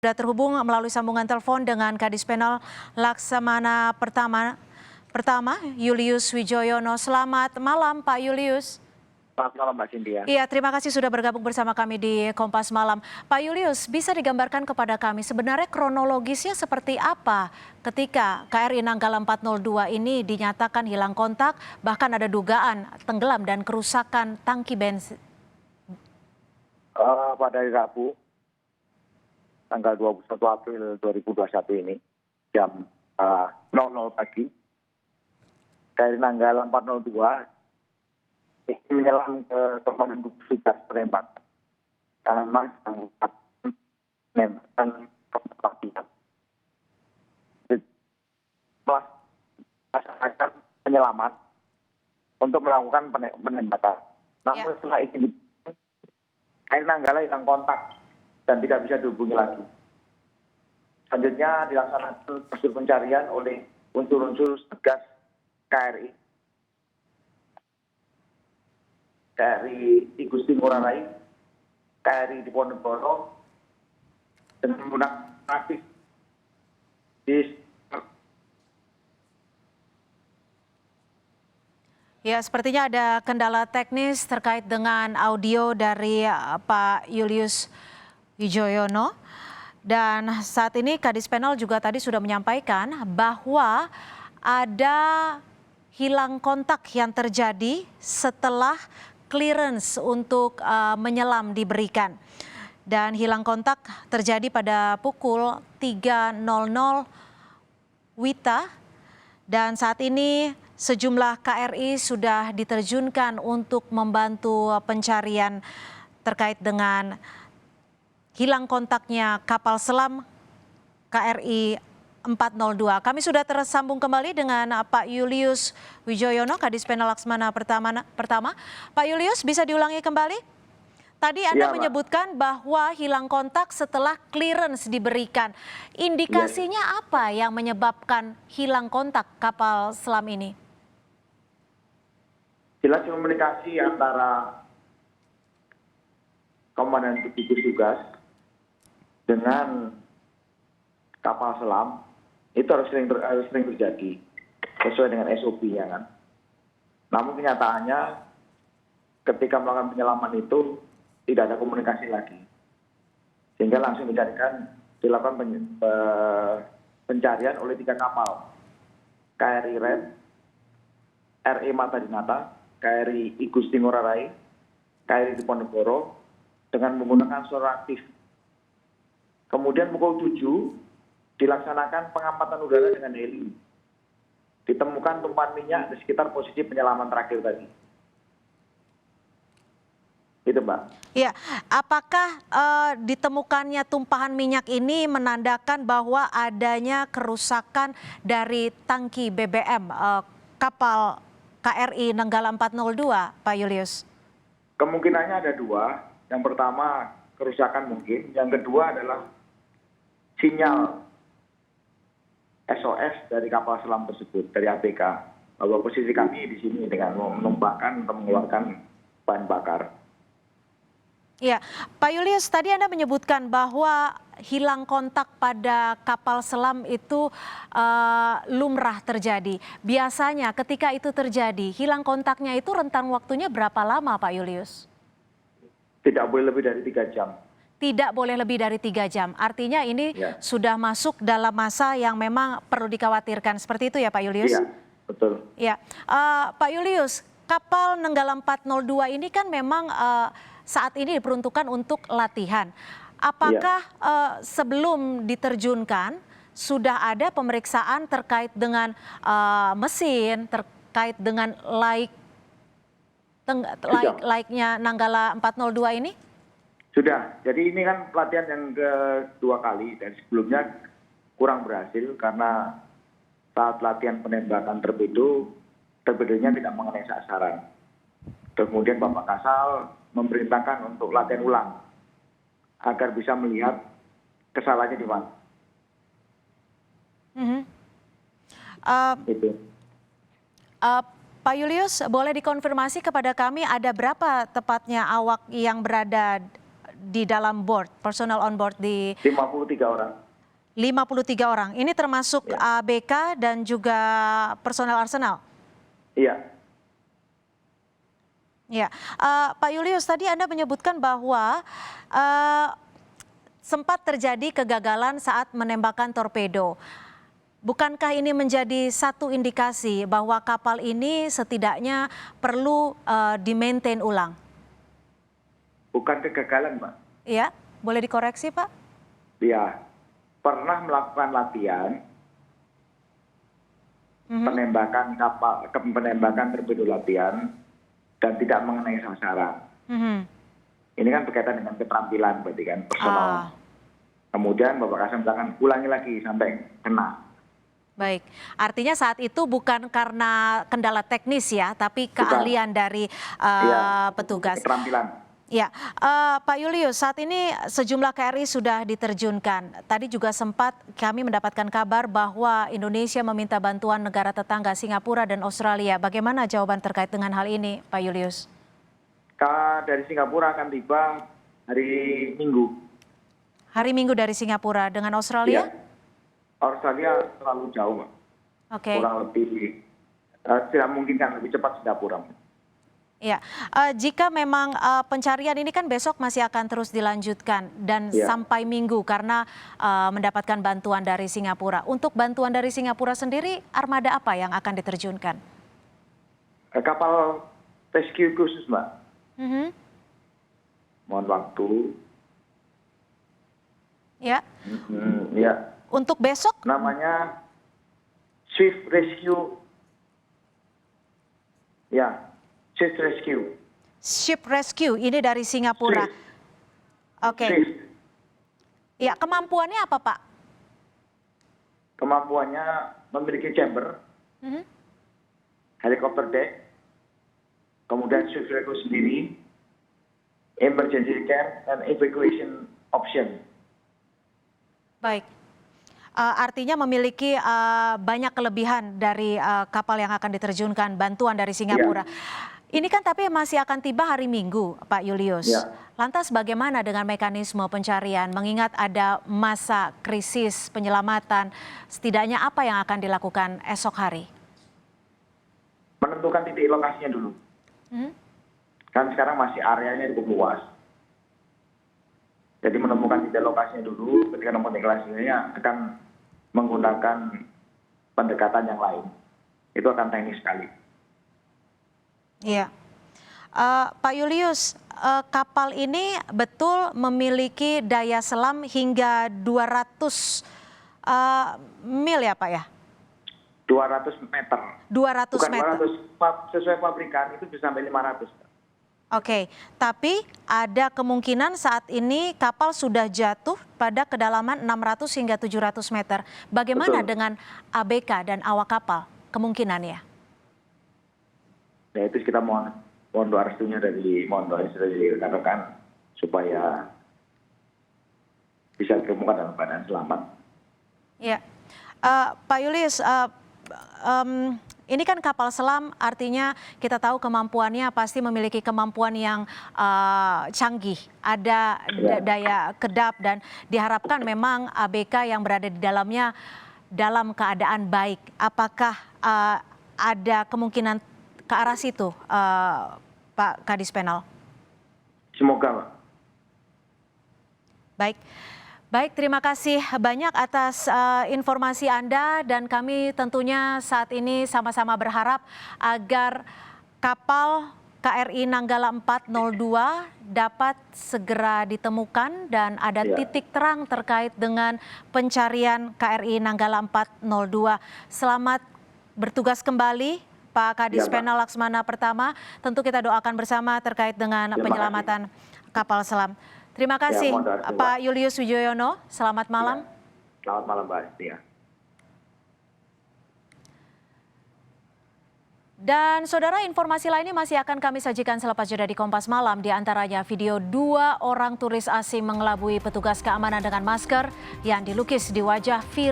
Sudah terhubung melalui sambungan telepon dengan Kadis Penal Laksamana Pertama Julius Wijoyono. Selamat malam Pak Julius. Selamat malam Mbak Cynthia. Iya, terima kasih sudah bergabung bersama kami di Kompas Malam. Pak Julius, bisa digambarkan kepada kami sebenarnya kronologisnya seperti apa ketika KRI Nanggala 402 ini dinyatakan hilang kontak, bahkan ada dugaan tenggelam dan kerusakan tangki bensin? Pada hari Rabu, tanggal 21 April 2021 ini, jam 00 pagi, KRI Nanggala 402 menyelam ke Komandan Gugus Tugas Penembak. Karena memang menembakkan kematian. Masyarakat penyelamat untuk melakukan penembakan. Namun setelah itu, KRI Nanggala hilang kontak dan tidak bisa dihubungi lagi. Selanjutnya dilaksanakan prosedur pencarian oleh unsur-unsur Satgas KRI Igusti Ngurah Rai, KRI Diponegoro, dengan menggunakan aktif Ya, sepertinya ada kendala teknis terkait dengan audio dari Pak Julius Wijoyono. Dan saat ini Kadis Penal juga tadi sudah menyampaikan bahwa ada hilang kontak yang terjadi setelah clearance untuk menyelam diberikan. Dan hilang kontak terjadi pada pukul 3.00 WITA. Dan saat ini sejumlah KRI sudah diterjunkan untuk membantu pencarian terkait dengan hilang kontaknya kapal selam KRI 402. Kami sudah tersambung kembali dengan Pak Julius Wijoyono, Kadis Penal Laksamana Pertama. Pak Julius, bisa diulangi kembali? Tadi Anda menyebutkan bahwa hilang kontak setelah clearance diberikan. Indikasinya apa yang menyebabkan hilang kontak kapal selam ini? Jelas komunikasi antara Komandan Gugus Tugas dengan kapal selam itu harus sering terjadi sesuai dengan SOP-nya kan. Namun kenyataannya ketika melakukan penyelaman itu tidak ada komunikasi lagi, sehingga langsung dilakukan pencarian oleh 3 kapal, KRI Red, RE Mata Dinata, KRI Igusti Ngurah Rai, KRI Diponegoro dengan menggunakan sonar aktif. Kemudian pukul 7 dilaksanakan pengamatan udara dengan heli. Ditemukan tumpahan minyak di sekitar posisi penyelaman terakhir tadi. Itu Mbak. Ya, apakah ditemukannya tumpahan minyak ini menandakan bahwa adanya kerusakan dari tangki BBM kapal KRI Nanggala 402, Pak Julius? Kemungkinannya ada 2. Yang pertama kerusakan mungkin, yang kedua adalah sinyal SOS dari kapal selam tersebut, dari ABK, bahwa posisi kami di sini dengan menumpahkan atau mengeluarkan bahan bakar. Ya, Pak Julius, tadi Anda menyebutkan bahwa hilang kontak pada kapal selam itu lumrah terjadi. Biasanya ketika itu terjadi, hilang kontaknya itu rentan waktunya berapa lama, Pak Julius? Tidak boleh lebih dari 3 jam. Tidak boleh lebih dari 3 jam. Artinya ini sudah masuk dalam masa yang memang perlu dikhawatirkan. Seperti itu ya Pak Julius? Iya, betul. Ya, Pak Julius, kapal Nanggala 402 ini kan memang saat ini diperuntukkan untuk latihan. Apakah sebelum diterjunkan sudah ada pemeriksaan terkait dengan mesin, terkait dengan laiknya Nanggala 402 ini? Sudah, jadi ini kan pelatihan yang kedua kali dan sebelumnya kurang berhasil karena saat latihan penembakan torpedonya tidak mengenai sasaran. Kemudian Bapak Kasal memerintahkan untuk latihan ulang agar bisa melihat kesalahannya di mana. Itu. Pak Julius, boleh dikonfirmasi kepada kami ada berapa tepatnya awak yang berada di dalam board, personal on board di 53 orang. 53 orang. Ini termasuk Ya. ABK dan juga personel Arsenal? Iya. Ya, Pak Julius, tadi Anda menyebutkan bahwa sempat terjadi kegagalan saat menembakkan torpedo. Bukankah ini menjadi satu indikasi bahwa kapal ini setidaknya perlu di-maintain ulang? Bukan kegagalan, Mbak. Ya, boleh dikoreksi, Pak? Ya, pernah melakukan latihan penembakan torpedo latihan dan tidak mengenai sasaran. Ini kan berkaitan dengan keterampilan, berarti kan personal. Kemudian Bapak Kasem bilang ulangi lagi sampai kena. Baik, artinya saat itu bukan karena kendala teknis ya, tapi keahlian dari petugas. Keterampilan. Ya, Pak Julius, saat ini sejumlah KRI sudah diterjunkan. Tadi juga sempat kami mendapatkan kabar bahwa Indonesia meminta bantuan negara tetangga Singapura dan Australia. Bagaimana jawaban terkait dengan hal ini, Pak Julius? Dari Singapura akan tiba hari Minggu. Hari Minggu dari Singapura, dengan Australia? Ya. Australia terlalu jauh, Mbak. Oke. Kurang lebih, tidak mungkin kan lebih cepat Singapura. Ya, jika memang pencarian ini kan besok masih akan terus dilanjutkan dan sampai Minggu karena mendapatkan bantuan dari Singapura. Untuk bantuan dari Singapura sendiri, armada apa yang akan diterjunkan? Kapal rescue khusus, Mbak. Mohon waktu. Ya. Ya. Untuk besok? Namanya Swift Rescue. Ya, Swift Rescue. Ship Rescue, ini dari Singapura. Oke. Swift. Ya, kemampuannya apa, Pak? Kemampuannya memiliki chamber, helikopter deck, kemudian Swift Rescue sendiri, emergency care, dan evacuation option. Baik. Artinya memiliki banyak kelebihan dari kapal yang akan diterjunkan, bantuan dari Singapura. Ini kan tapi masih akan tiba hari Minggu, Pak Julius. Lantas bagaimana dengan mekanisme pencarian? Mengingat ada masa krisis penyelamatan, setidaknya apa yang akan dilakukan esok hari? Menentukan titik lokasinya dulu. Kan sekarang masih areanya cukup luas. Jadi menemukan titik lokasinya dulu, ketika menemukan titik lokasinya akan menggunakan pendekatan yang lain. Itu akan teknis sekali. Iya. Pak Julius, kapal ini betul memiliki daya selam hingga 200 mil ya Pak ya? 200 meter. 200 Bukan meter. 200, sesuai pabrikan itu bisa sampai 500. Oke, tapi ada kemungkinan saat ini kapal sudah jatuh pada kedalaman 600 hingga 700 meter. Bagaimana dengan ABK dan awak kapal kemungkinannya? Ya itu kita mohon doa restunya dari rekan-rekan supaya bisa ditemukan dalam keadaan selamat. Ya, Pak Julius, ini kan kapal selam, artinya kita tahu kemampuannya pasti memiliki kemampuan yang canggih, ada daya kedap dan diharapkan memang ABK yang berada di dalamnya dalam keadaan baik. Apakah ada kemungkinan ke arah situ, Pak Kadis Penal? Semoga, Pak. Baik. Baik, terima kasih banyak atas informasi Anda dan kami tentunya saat ini sama-sama berharap agar kapal KRI Nanggala 402 dapat segera ditemukan dan ada titik terang terkait dengan pencarian KRI Nanggala 402. Selamat bertugas kembali Pak Kadis Penal Laksmana Pertama. Tentu kita doakan bersama terkait dengan penyelamatan kapal selam. Terima kasih Pak Julius Wijoyono, selamat malam. Selamat malam Mbak Astia. Dan saudara, informasi lainnya masih akan kami sajikan selepas jeda di Kompas Malam. Di antaranya video 2 orang turis asing mengelabui petugas keamanan dengan masker yang dilukis di wajah viral.